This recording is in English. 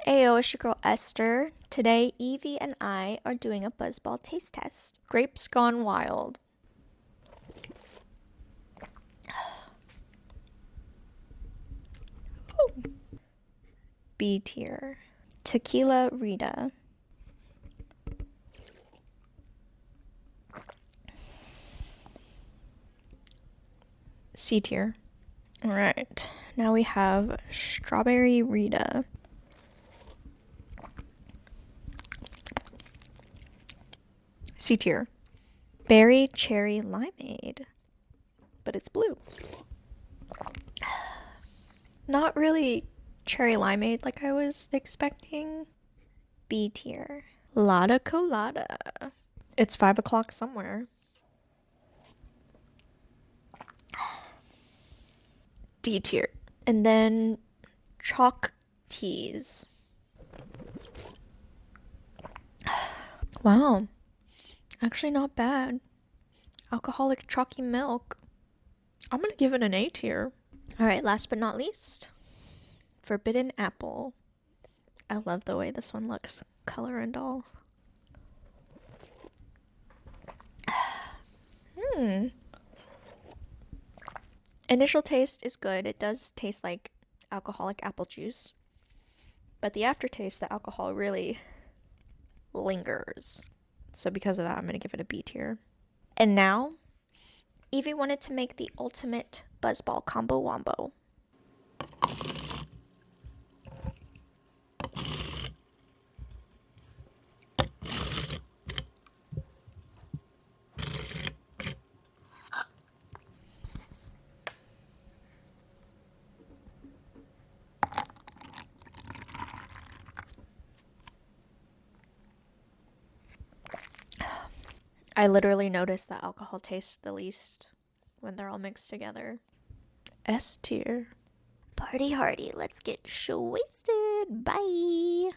Ayo, it's your girl Esther. Today, Evie and I are doing a BuzzBall taste test. Grapes gone wild. B tier. Tequila Rita. C tier. Alright, now we have Strawberry Rita. C tier. Berry Cherry Limeade. But it's blue. Not really cherry limeade like I was expecting. B tier. Lotta Colada. It's 5 o'clock somewhere. D tier. And then chalk teas. Wow. Actually not bad. Alcoholic chalky milk. I'm gonna give it an A tier. Alright, last but not least, Forbidden Apple. I love the way this one looks, color and all. Initial taste is good. It does taste like alcoholic apple juice. But the aftertaste, the alcohol really lingers. So because of that, I'm going to give it a B tier. And now, Evie wanted to make the ultimate BuzzBall combo wombo. I literally notice that alcohol tastes the least when they're all mixed together. S tier. Party hardy, let's get wasted. Bye.